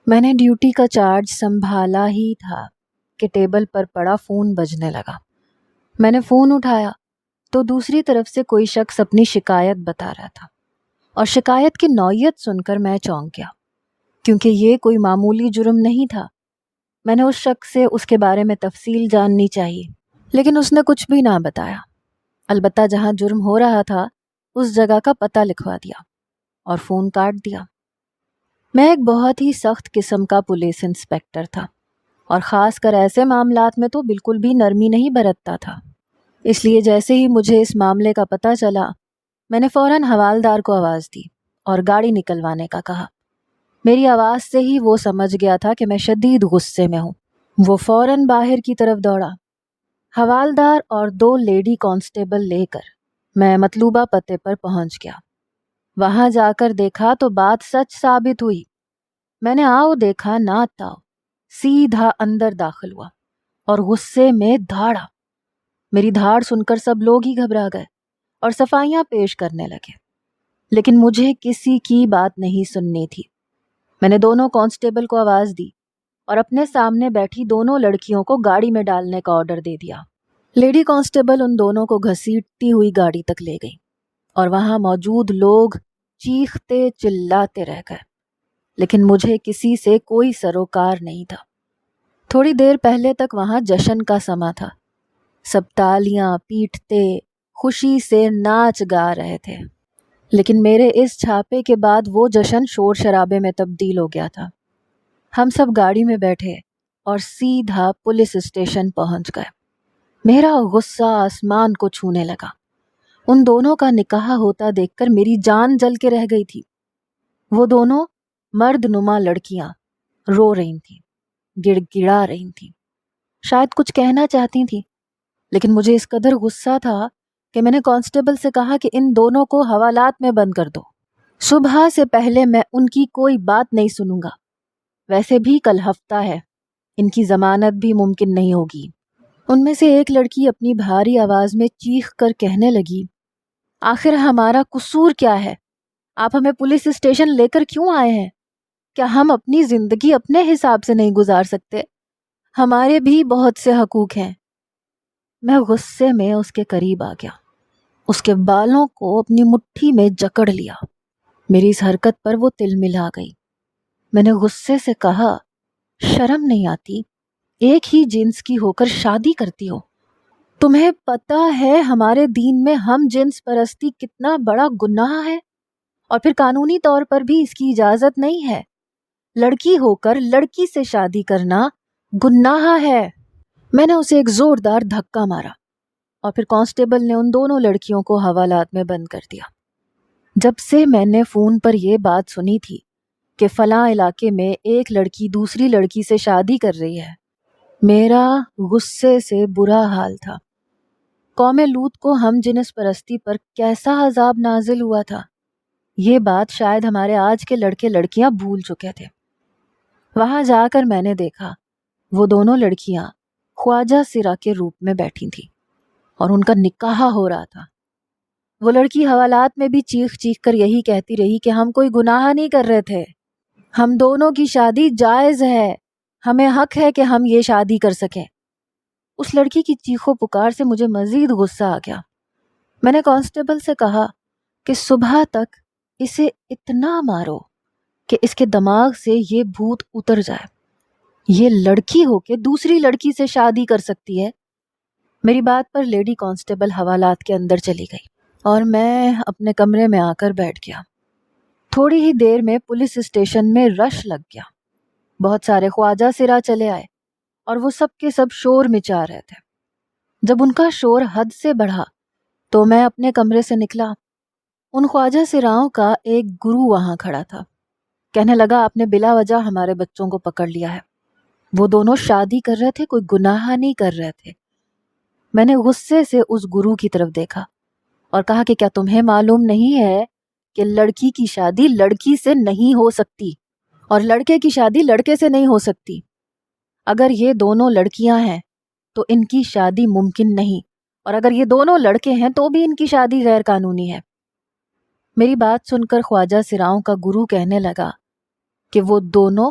میں نے ڈیوٹی کا چارج سنبھالا ہی تھا کہ ٹیبل پر پڑا فون بجنے لگا۔ میں نے فون اٹھایا تو دوسری طرف سے کوئی شخص اپنی شکایت بتا رہا تھا، اور شکایت کی نوعیت سن کر میں چونک گیا، کیونکہ یہ کوئی معمولی جرم نہیں تھا۔ میں نے اس شخص سے اس کے بارے میں تفصیل جاننی چاہیے، لیکن اس نے کچھ بھی نہ بتایا، البتہ جہاں جرم ہو رہا تھا اس جگہ کا پتہ لکھوا دیا اور فون کاٹ دیا۔ میں ایک بہت ہی سخت قسم کا پولیس انسپکٹر تھا، اور خاص کر ایسے معاملات میں تو بالکل بھی نرمی نہیں برتتا تھا۔ اس لیے جیسے ہی مجھے اس معاملے کا پتہ چلا، میں نے فوراً حوالدار کو آواز دی اور گاڑی نکلوانے کا کہا۔ میری آواز سے ہی وہ سمجھ گیا تھا کہ میں شدید غصے میں ہوں۔ وہ فوراً باہر کی طرف دوڑا۔ حوالدار اور 2 لیڈی کانسٹیبل لے کر میں مطلوبہ پتے پر پہنچ گیا۔ وہاں جا کر دیکھا تو بات سچ ثابت ہوئی۔ میں نے آؤ دیکھا نہ تاؤ، سیدھا اندر داخل ہوا اور غصے میں دھاڑا۔ میری دھاڑ سن کر سب لوگ ہی گھبرا گئے اور صفائیاں پیش کرنے لگے، لیکن مجھے کسی کی بات نہیں سننی تھی۔ میں نے دونوں کانسٹیبل کو آواز دی اور اپنے سامنے بیٹھی دونوں لڑکیوں کو گاڑی میں ڈالنے کا آرڈر دے دیا۔ لیڈی کانسٹیبل ان دونوں کو گھسیٹتی ہوئی گاڑی تک لے گئی، اور وہاں موجود لوگ چیختے چلاتے رہ گئے، لیکن مجھے کسی سے کوئی سروکار نہیں تھا۔ تھوڑی دیر پہلے تک وہاں جشن کا سما تھا، سب تالیاں پیٹتے خوشی سے ناچ گا رہے تھے، لیکن میرے اس چھاپے کے بعد وہ جشن شور شرابے میں تبدیل ہو گیا تھا۔ ہم سب گاڑی میں بیٹھے اور سیدھا پولیس اسٹیشن پہنچ گئے۔ میرا غصہ آسمان کو چھونے لگا۔ ان دونوں کا نکاح ہوتا دیکھ کر میری جان جل کے رہ گئی تھی۔ وہ دونوں مرد نما لڑکیاں رو رہی تھیں، گڑ گڑا رہی تھیں، شاید کچھ کہنا چاہتی تھیں، لیکن مجھے اس قدر غصہ تھا کہ میں نے کانسٹیبل سے کہا کہ ان دونوں کو حوالات میں بند کر دو۔ صبح سے پہلے میں ان کی کوئی بات نہیں سنوں گا۔ ویسے بھی کل ہفتہ ہے، ان کی ضمانت بھی ممکن نہیں ہوگی۔ ان میں سے ایک لڑکی اپنی بھاری آواز میں چیخ کر کہنے لگی، آخر ہمارا قصور کیا ہے؟ آپ ہمیں پولیس اسٹیشن لے کر کیوں آئے ہیں؟ کیا ہم اپنی زندگی اپنے حساب سے نہیں گزار سکتے؟ ہمارے بھی بہت سے حقوق ہیں۔ میں غصے میں اس کے قریب آ گیا، اس کے بالوں کو اپنی مٹھی میں جکڑ لیا۔ میری اس حرکت پر وہ تلملا گئی۔ میں نے غصے سے کہا، شرم نہیں آتی؟ ایک ہی جنس کی ہو کر شادی کرتی ہو؟ تمہیں پتہ ہے ہمارے دین میں ہم جنس پرستی کتنا بڑا گناہ ہے، اور پھر قانونی طور پر بھی اس کی اجازت نہیں ہے۔ لڑکی ہو کر لڑکی سے شادی کرنا گناہ ہے۔ میں نے اسے ایک زوردار دھکا مارا، اور پھر کانسٹیبل نے ان دونوں لڑکیوں کو حوالات میں بند کر دیا۔ جب سے میں نے فون پر یہ بات سنی تھی کہ فلاں علاقے میں ایک لڑکی دوسری لڑکی سے شادی کر رہی ہے، میرا غصے سے برا حال تھا۔ قوم لوط کو ہم جنس پرستی پر کیسا عذاب نازل ہوا تھا، یہ بات شاید ہمارے آج کے لڑکے لڑکیاں بھول چکے تھے۔ وہاں جا کر میں نے دیکھا وہ دونوں لڑکیاں خواجہ سرا کے روپ میں بیٹھی تھیں، اور ان کا نکاح ہو رہا تھا۔ وہ لڑکی حوالات میں بھی چیخ چیخ کر یہی کہتی رہی کہ ہم کوئی گناہ نہیں کر رہے تھے، ہم دونوں کی شادی جائز ہے، ہمیں حق ہے کہ ہم یہ شادی کر سکیں۔ اس لڑکی کی چیخو پکار سے مجھے مزید غصہ آ گیا۔ میں نے کانسٹیبل سے کہا کہ صبح تک اسے اتنا مارو کہ اس کے دماغ سے یہ بھوت اتر جائے۔ یہ لڑکی ہو کے دوسری لڑکی سے شادی کر سکتی ہے؟ میری بات پر لیڈی کانسٹیبل حوالات کے اندر چلی گئی، اور میں اپنے کمرے میں آ کر بیٹھ گیا۔ تھوڑی ہی دیر میں پولیس اسٹیشن میں رش لگ گیا۔ بہت سارے خواجہ سرا چلے آئے، اور وہ سب کے سب شور مچا رہے تھے۔ جب ان کا شور حد سے بڑھا تو میں اپنے کمرے سے نکلا۔ ان خواجہ سراؤں کا ایک گرو وہاں کھڑا تھا۔ کہنے لگا، آپ نے بلا وجہ ہمارے بچوں کو پکڑ لیا ہے۔ وہ دونوں شادی کر رہے تھے، کوئی گناہ نہیں کر رہے تھے۔ میں نے غصے سے اس گرو کی طرف دیکھا اور کہا کہ کیا تمہیں معلوم نہیں ہے کہ لڑکی کی شادی لڑکی سے نہیں ہو سکتی، اور لڑکے کی شادی لڑکے سے نہیں ہو سکتی؟ اگر یہ دونوں لڑکیاں ہیں تو ان کی شادی ممکن نہیں، اور اگر یہ دونوں لڑکے ہیں تو بھی ان کی شادی غیر قانونی ہے۔ میری بات سن کر خواجہ سراؤں کا گرو کہنے لگا کہ وہ دونوں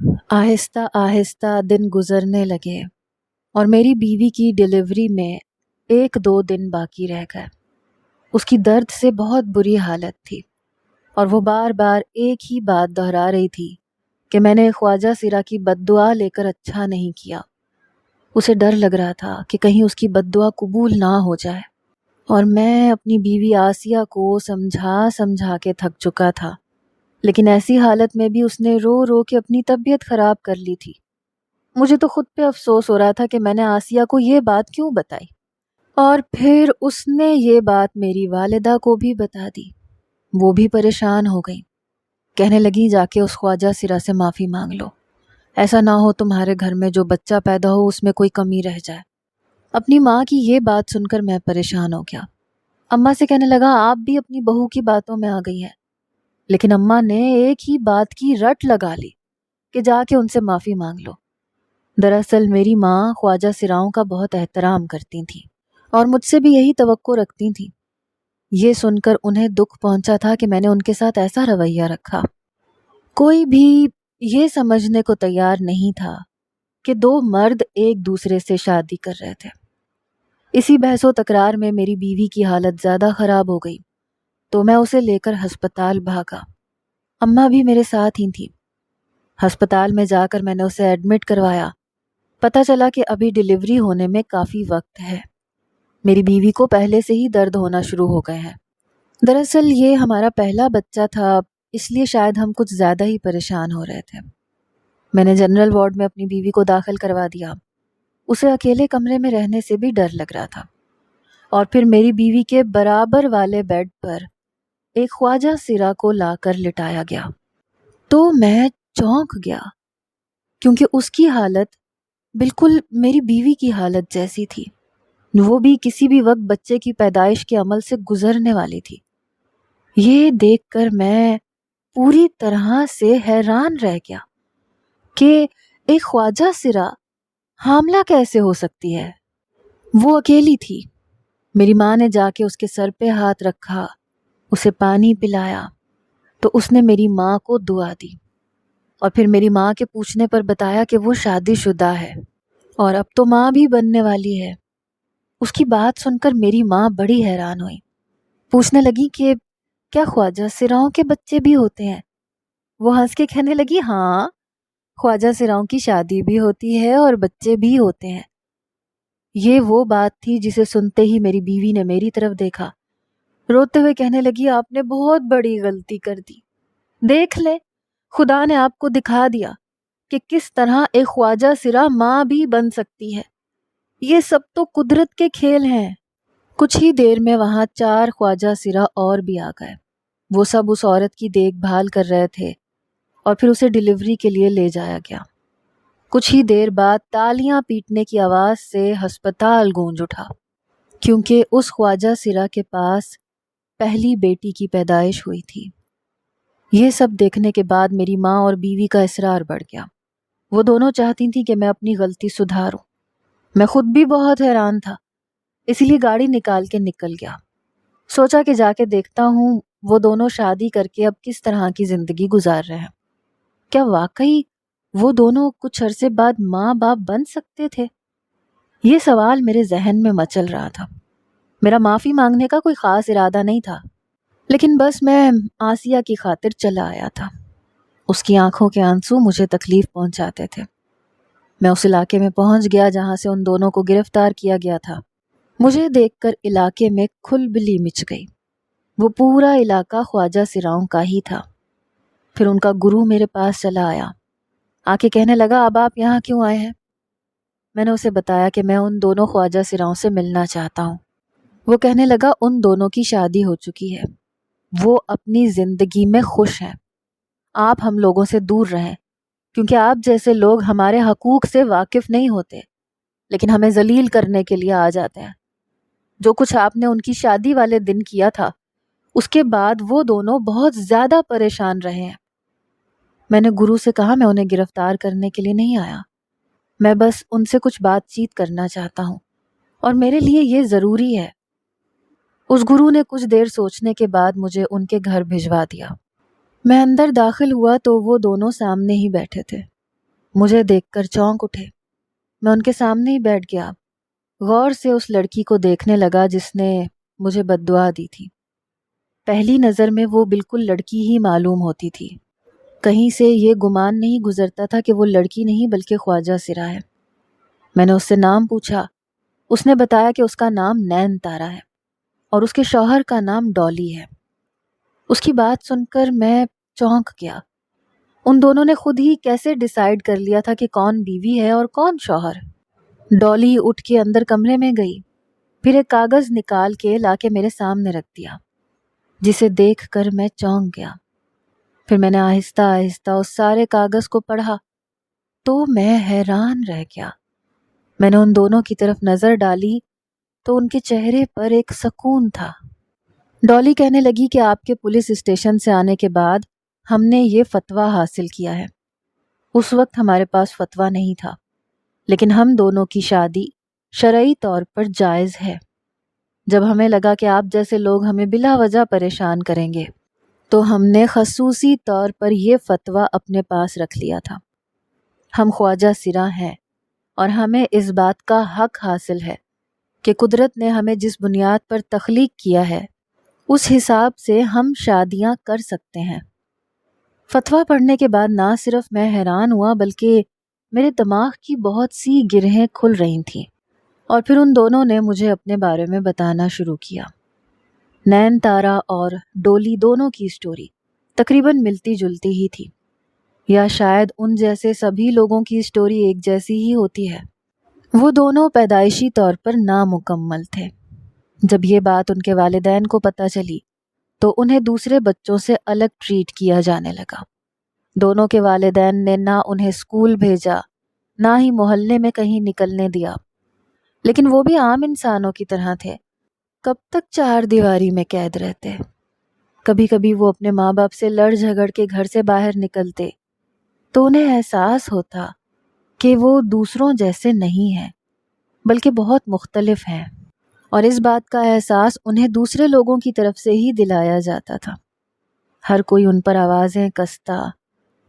آہستہ آہستہ دن گزرنے لگے اور میری بیوی کی ڈیلیوری میں 1-2 دن باقی رہ گئے۔ اس کی درد سے بہت بری حالت تھی اور وہ بار بار ایک ہی بات دہرا رہی تھی کہ میں نے خواجہ سرا کی بد دعا لے کر اچھا نہیں کیا۔ اسے ڈر لگ رہا تھا کہ کہیں اس کی بد دعا قبول نہ ہو جائے، اور میں اپنی بیوی آسیہ کو سمجھا سمجھا کے تھک چکا تھا، لیکن ایسی حالت میں بھی اس نے رو رو کے اپنی طبیعت خراب کر لی تھی۔ مجھے تو خود پہ افسوس ہو رہا تھا کہ میں نے آسیہ کو یہ بات کیوں بتائی، اور پھر اس نے یہ بات میری والدہ کو بھی بتا دی۔ وہ بھی پریشان ہو گئی، کہنے لگی جا کے اس خواجہ سرا سے معافی مانگ لو، ایسا نہ ہو تمہارے گھر میں جو بچہ پیدا ہو اس میں کوئی کمی رہ جائے۔ اپنی ماں کی یہ بات سن کر میں پریشان ہو گیا۔ اماں سے کہنے لگا آپ بھی اپنی بہو کی باتوں میں آ گئی ہیں، لیکن اماں نے ایک ہی بات کی رٹ لگا لی کہ جا کے ان سے معافی مانگ لو۔ دراصل میری ماں خواجہ سراؤں کا بہت احترام کرتی تھیں اور مجھ سے بھی یہی توقع رکھتی تھیں۔ یہ سن کر انہیں دکھ پہنچا تھا کہ میں نے ان کے ساتھ ایسا رویہ رکھا۔ کوئی بھی یہ سمجھنے کو تیار نہیں تھا کہ 2 مرد ایک دوسرے سے شادی کر رہے تھے۔ اسی بحث و تکرار میں میری بیوی کی حالت زیادہ خراب ہو گئی تو میں اسے لے کر ہسپتال بھاگا۔ اماں بھی میرے ساتھ ہی تھیں۔ ہسپتال میں جا کر میں نے اسے ایڈمٹ کروایا۔ پتہ چلا کہ ابھی ڈیلیوری ہونے میں کافی وقت ہے۔ میری بیوی کو پہلے سے ہی درد ہونا شروع ہو گئے ہیں۔ دراصل یہ ہمارا پہلا بچہ تھا، اس لیے شاید ہم کچھ زیادہ ہی پریشان ہو رہے تھے۔ میں نے جنرل وارڈ میں اپنی بیوی کو داخل کروا دیا۔ اسے اکیلے کمرے میں رہنے سے بھی ڈر لگ رہا تھا، اور پھر میری بیوی کے برابر والے بیڈ پر ایک خواجہ سرا کو لا کر لٹایا گیا تو میں چونک گیا، کیونکہ اس کی حالت بالکل میری بیوی کی حالت جیسی تھی۔ وہ بھی کسی بھی وقت بچے کی پیدائش کے عمل سے گزرنے والی تھی۔ یہ دیکھ کر میں پوری طرح سے حیران رہ گیا کہ ایک خواجہ سرا حاملہ کیسے ہو سکتی ہے۔ وہ اکیلی تھی۔ میری ماں نے جا کے اس کے سر پہ ہاتھ رکھا، اسے پانی پلایا تو اس نے میری ماں کو دعا دی، اور پھر میری ماں کے پوچھنے پر بتایا کہ وہ شادی شدہ ہے اور اب تو ماں بھی بننے والی ہے۔ اس کی بات سن کر میری ماں بڑی حیران ہوئی، پوچھنے لگی کہ کیا خواجہ سراؤں کے بچے بھی ہوتے ہیں؟ وہ ہنس کے کہنے لگی ہاں، خواجہ سراؤں کی شادی بھی ہوتی ہے اور بچے بھی ہوتے ہیں۔ یہ وہ بات تھی جسے سنتے ہی میری بیوی نے میری طرف دیکھا، روتے ہوئے کہنے لگی آپ نے بہت بڑی غلطی کر دی۔ دیکھ لے، خدا نے آپ کو دکھا دیا کہ کس طرح ایک خواجہ سرا ماں بھی بن سکتی ہے۔ یہ سب تو قدرت کے کھیل ہیں۔ کچھ ہی دیر میں وہاں 4 خواجہ سرا اور بھی آ گئے۔ وہ سب اس عورت کی دیکھ بھال کر رہے تھے اور پھر اسے ڈیلیوری کے لیے لے جایا گیا۔ کچھ ہی دیر بعد تالیاں پیٹنے کی آواز سے ہسپتال گونج اٹھا، کیونکہ اس خواجہ سرا کے پاس پہلی بیٹی کی پیدائش ہوئی تھی۔ یہ سب دیکھنے کے بعد میری ماں اور بیوی کا اصرار بڑھ گیا۔ وہ دونوں چاہتی تھیں کہ میں اپنی غلطی سدھاروں۔ میں خود بھی بہت حیران تھا، اسی لیے گاڑی نکال کے نکل گیا۔ سوچا کہ جا کے دیکھتا ہوں وہ دونوں شادی کر کے اب کس طرح کی زندگی گزار رہے ہیں۔ کیا واقعی وہ دونوں کچھ عرصے بعد ماں باپ بن سکتے تھے؟ یہ سوال میرے ذہن میں مچل رہا تھا۔ میرا معافی مانگنے کا کوئی خاص ارادہ نہیں تھا، لیکن بس میں آسیہ کی خاطر چلا آیا تھا۔ اس کی آنکھوں کے آنسو مجھے تکلیف پہنچاتے تھے۔ میں اس علاقے میں پہنچ گیا جہاں سے ان دونوں کو گرفتار کیا گیا تھا۔ مجھے دیکھ کر علاقے میں کھلبلی مچ گئی۔ وہ پورا علاقہ خواجہ سراؤں کا ہی تھا۔ پھر ان کا گرو میرے پاس چلا آیا، آ کے کہنے لگا اب آپ یہاں کیوں آئے ہیں؟ میں نے اسے بتایا کہ میں ان دونوں خواجہ سراؤں سے ملنا چاہتا ہوں۔ وہ کہنے لگا ان دونوں کی شادی ہو چکی ہے، وہ اپنی زندگی میں خوش ہیں۔ آپ ہم لوگوں سے دور رہیں، کیونکہ آپ جیسے لوگ ہمارے حقوق سے واقف نہیں ہوتے، لیکن ہمیں ذلیل کرنے کے لیے آ جاتے ہیں۔ جو کچھ آپ نے ان کی شادی والے دن کیا تھا، اس کے بعد وہ دونوں بہت زیادہ پریشان رہے ہیں۔ میں نے گرو سے کہا میں انہیں گرفتار کرنے کے لیے نہیں آیا، میں بس ان سے کچھ بات چیت کرنا چاہتا ہوں اور میرے لیے یہ ضروری ہے۔ اس گرو نے کچھ دیر سوچنے کے بعد مجھے ان کے گھر بھجوا دیا۔ میں اندر داخل ہوا تو وہ دونوں سامنے ہی بیٹھے تھے۔ مجھے دیکھ کر چونک اٹھے۔ میں ان کے سامنے ہی بیٹھ گیا، غور سے اس لڑکی کو دیکھنے لگا جس نے مجھے بد دعا دی تھی۔ پہلی نظر میں وہ بالکل لڑکی ہی معلوم ہوتی تھی، کہیں سے یہ گمان نہیں گزرتا تھا کہ وہ لڑکی نہیں بلکہ خواجہ سرا ہے۔ میں نے اس سے نام پوچھا، اس نے بتایا کہ اس کا نام نین تارا ہے اور اس کے شوہر کا نام ڈالی ہے۔ اس کی بات سن کر میں چونک گیا۔ ان دونوں نے خود ہی کیسے ڈیسائیڈ کر لیا تھا کہ کون بیوی ہے اور کون شوہر؟ ڈالی اٹھ کے اندر کمرے میں گئی، پھر ایک کاغذ نکال کے لا کے میرے سامنے رکھ دیا، جسے دیکھ کر میں چونک گیا۔ پھر میں نے آہستہ آہستہ اس سارے کاغذ کو پڑھا تو میں حیران رہ گیا۔ میں نے ان دونوں کی طرف نظر ڈالی تو ان کے چہرے پر ایک سکون تھا۔ ڈالی کہنے لگی کہ آپ کے پولیس اسٹیشن سے آنے کے بعد ہم نے یہ فتویٰ حاصل کیا ہے۔ اس وقت ہمارے پاس فتویٰ نہیں تھا، لیکن ہم دونوں کی شادی شرعی طور پر جائز ہے۔ جب ہمیں لگا کہ آپ جیسے لوگ ہمیں بلا وجہ پریشان کریں گے تو ہم نے خصوصی طور پر یہ فتویٰ اپنے پاس رکھ لیا تھا۔ ہم خواجہ سرا ہیں اور ہمیں اس بات کا حق حاصل ہے کہ قدرت نے ہمیں جس بنیاد پر تخلیق کیا ہے اس حساب سے ہم شادیاں کر سکتے ہیں۔ فتویٰ پڑھنے کے بعد نہ صرف میں حیران ہوا بلکہ میرے دماغ کی بہت سی گرہیں کھل رہی تھیں، اور پھر ان دونوں نے مجھے اپنے بارے میں بتانا شروع کیا۔ نین تارا اور ڈولی دونوں کی سٹوری تقریباً ملتی جلتی ہی تھی، یا شاید ان جیسے سبھی لوگوں کی سٹوری ایک جیسی ہی ہوتی ہے۔ وہ دونوں پیدائشی طور پر نامکمل تھے۔ جب یہ بات ان کے والدین کو پتہ چلی تو انہیں دوسرے بچوں سے الگ ٹریٹ کیا جانے لگا۔ دونوں کے والدین نے نہ انہیں اسکول بھیجا، نہ ہی محلے میں کہیں نکلنے دیا، لیکن وہ بھی عام انسانوں کی طرح تھے۔ کب تک چار دیواری میں قید رہتے؟ کبھی کبھی وہ اپنے ماں باپ سے لڑ جھگڑ کے گھر سے باہر نکلتے تو انہیں احساس ہوتا کہ وہ دوسروں جیسے نہیں ہیں بلکہ بہت مختلف ہیں، اور اس بات کا احساس انہیں دوسرے لوگوں کی طرف سے ہی دلایا جاتا تھا۔ ہر کوئی ان پر آوازیں کستا،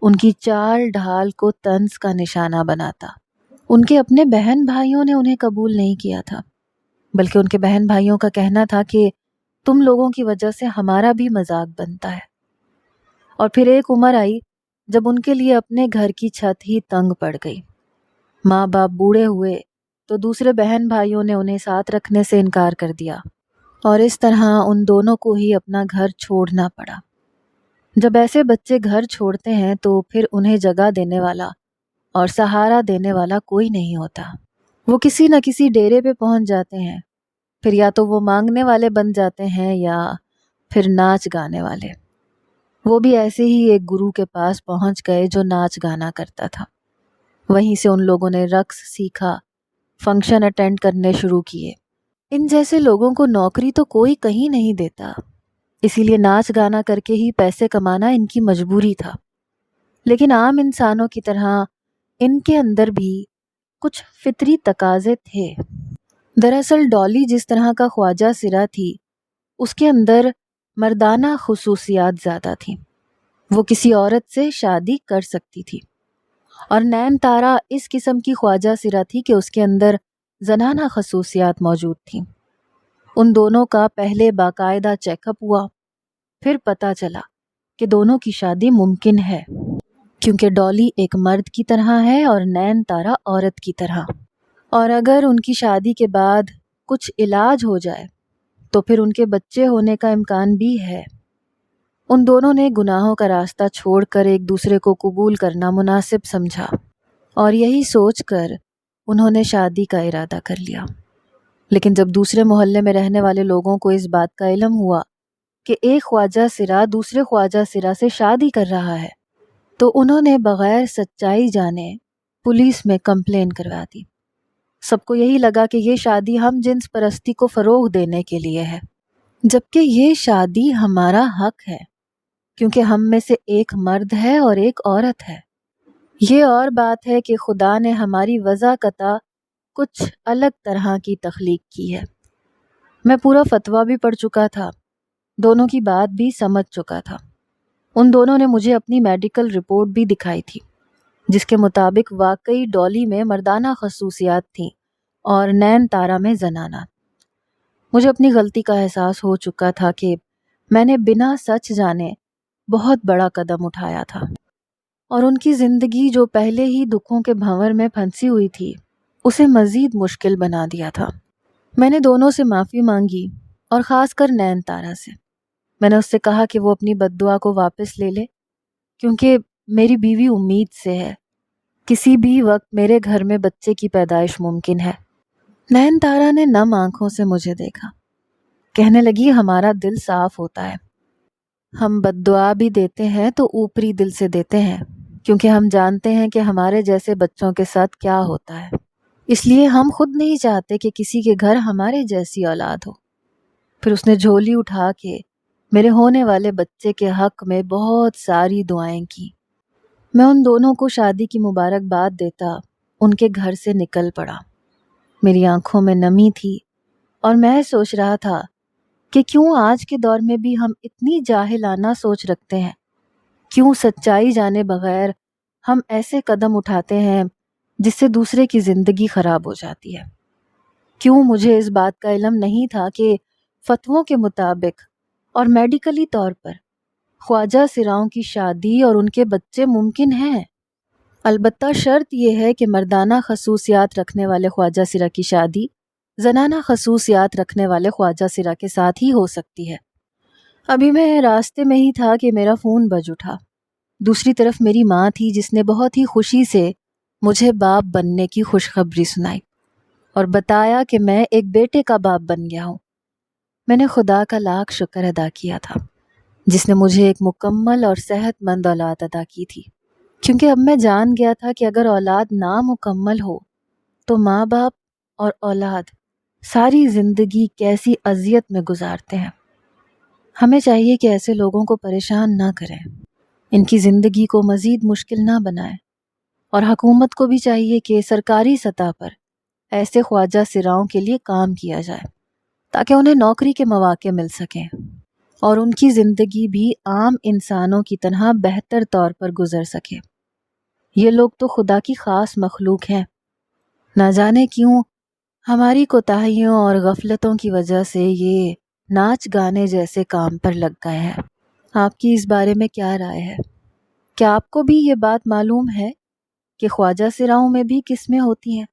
ان کی چال ڈھال کو طنز کا نشانہ بناتا۔ ان کے اپنے بہن بھائیوں نے انہیں قبول نہیں کیا تھا، بلکہ ان کے بہن بھائیوں کا کہنا تھا کہ تم لوگوں کی وجہ سے ہمارا بھی مذاق بنتا ہے۔ اور پھر ایک عمر آئی جب ان کے لیے اپنے گھر کی چھت ہی تنگ پڑ گئی۔ ماں باپ بوڑھے ہوئے تو دوسرے بہن بھائیوں نے انہیں ساتھ رکھنے سے انکار کر دیا، اور اس طرح ان دونوں کو ہی اپنا گھر چھوڑنا پڑا۔ جب ایسے بچے گھر چھوڑتے ہیں تو پھر انہیں جگہ دینے والا اور سہارا دینے والا کوئی نہیں ہوتا۔ وہ کسی نہ کسی ڈیرے پہ پہنچ جاتے ہیں، پھر یا تو وہ مانگنے والے بن جاتے ہیں یا پھر ناچ گانے والے۔ وہ بھی ایسے ہی ایک گرو کے پاس پہنچ گئے جو ناچ گانا کرتا تھا۔ وہیں سے ان لوگوں نے رقص سیکھا، فنکشن اٹینڈ کرنے شروع کیے۔ ان جیسے لوگوں کو نوکری تو کوئی کہیں نہیں دیتا، اسی لیے ناچ گانا کر کے ہی پیسے کمانا ان کی مجبوری تھا۔ لیکن عام انسانوں کی طرح ان کے اندر بھی کچھ فطری تقاضے تھے۔ دراصل ڈالی جس طرح کا خواجہ سرا تھی، اس کے اندر مردانہ خصوصیات زیادہ تھیں۔ وہ کسی عورت سے شادی کر سکتی تھی، اور نین تارا اس قسم کی خواجہ سرا تھی کہ اس کے اندر زنانہ خصوصیات موجود تھیں۔ ان دونوں کا پہلے باقاعدہ چیک اپ ہوا، پھر پتہ چلا کہ دونوں کی شادی ممکن ہے، کیونکہ ڈالی ایک مرد کی طرح ہے اور نین تارا عورت کی طرح، اور اگر ان کی شادی کے بعد کچھ علاج ہو جائے تو پھر ان کے بچے ہونے کا امکان بھی ہے۔ ان دونوں نے گناہوں کا راستہ چھوڑ کر ایک دوسرے کو قبول کرنا مناسب سمجھا، اور یہی سوچ کر انہوں نے شادی کا ارادہ کر لیا۔ لیکن جب دوسرے محلے میں رہنے والے لوگوں کو اس بات کا علم ہوا کہ ایک خواجہ سرا دوسرے خواجہ سرا سے شادی کر رہا ہے تو انہوں نے بغیر سچائی جانے پولیس میں کمپلین کروا دی۔ سب کو یہی لگا کہ یہ شادی ہم جنس پرستی کو فروغ دینے کے لیے ہے، جبکہ یہ شادی ہمارا حق ہے، کیونکہ ہم میں سے ایک مرد ہے اور ایک عورت ہے۔ یہ اور بات ہے کہ خدا نے ہماری وضاقتہ کچھ الگ طرح کی تخلیق کی ہے۔ میں پورا فتویٰ بھی پڑھ چکا تھا، دونوں کی بات بھی سمجھ چکا تھا۔ ان دونوں نے مجھے اپنی میڈیکل رپورٹ بھی دکھائی تھی۔ جس کے مطابق واقعی ڈالی میں مردانہ خصوصیات تھیں اور نین تارا میں زنانہ۔ مجھے اپنی غلطی کا احساس ہو چکا تھا کہ میں نے بنا سچ جانے بہت بڑا قدم اٹھایا تھا، اور ان کی زندگی جو پہلے ہی دکھوں کے بھنور میں پھنسی ہوئی تھی اسے مزید مشکل بنا دیا تھا۔ میں نے دونوں سے معافی مانگی، اور خاص کر نین تارا سے۔ میں نے اس سے کہا کہ وہ اپنی بد دعا کو واپس لے لے، کیونکہ میری بیوی امید سے ہے، کسی بھی وقت میرے گھر میں بچے کی پیدائش ممکن ہے۔ نین تارا نے نم آنکھوں سے مجھے دیکھا، کہنے لگی ہمارا دل صاف ہوتا ہے، ہم بد دعا بھی دیتے ہیں تو اوپری دل سے دیتے ہیں، کیونکہ ہم جانتے ہیں کہ ہمارے جیسے بچوں کے ساتھ کیا ہوتا ہے، اس لیے ہم خود نہیں چاہتے کہ کسی کے گھر ہمارے جیسی اولاد ہو۔ پھر اس نے جھولی اٹھا کے میرے ہونے والے بچے کے حق میں بہت ساری دعائیں کی۔ میں ان دونوں کو شادی کی مبارکباد دیتا ان کے گھر سے نکل پڑا۔ میری آنکھوں میں نمی تھی، اور میں سوچ رہا تھا کہ کیوں آج کے دور میں بھی ہم اتنی جاہلانہ سوچ رکھتے ہیں، کیوں سچائی جانے بغیر ہم ایسے قدم اٹھاتے ہیں جس سے دوسرے کی زندگی خراب ہو جاتی ہے۔ کیوں مجھے اس بات کا علم نہیں تھا کہ فتووں کے مطابق اور میڈیکلی طور پر خواجہ سراؤں کی شادی اور ان کے بچے ممکن ہیں، البتہ شرط یہ ہے کہ مردانہ خصوصیات رکھنے والے خواجہ سرا کی شادی زنانہ خصوصیات رکھنے والے خواجہ سرا کے ساتھ ہی ہو سکتی ہے۔ ابھی میں راستے میں ہی تھا کہ میرا فون بج اٹھا۔ دوسری طرف میری ماں تھی، جس نے بہت ہی خوشی سے مجھے باپ بننے کی خوشخبری سنائی اور بتایا کہ میں ایک بیٹے کا باپ بن گیا ہوں۔ میں نے خدا کا لاکھ شکر ادا کیا تھا جس نے مجھے ایک مکمل اور صحت مند اولاد عطا کی تھی، کیونکہ اب میں جان گیا تھا کہ اگر اولاد نامکمل ہو تو ماں باپ اور اولاد ساری زندگی کیسی اذیت میں گزارتے ہیں۔ ہمیں چاہیے کہ ایسے لوگوں کو پریشان نہ کریں، ان کی زندگی کو مزید مشکل نہ بنائیں، اور حکومت کو بھی چاہیے کہ سرکاری سطح پر ایسے خواجہ سراؤں کے لیے کام کیا جائے تاکہ انہیں نوکری کے مواقع مل سکیں اور ان کی زندگی بھی عام انسانوں کی طرح بہتر طور پر گزر سکے۔ یہ لوگ تو خدا کی خاص مخلوق ہیں، نہ جانے کیوں ہماری کوتاہیوں اور غفلتوں کی وجہ سے یہ ناچ گانے جیسے کام پر لگ گئے ہیں۔ آپ کی اس بارے میں کیا رائے ہے؟ کیا آپ کو بھی یہ بات معلوم ہے کہ خواجہ سراؤں میں بھی قسمیں ہوتی ہیں؟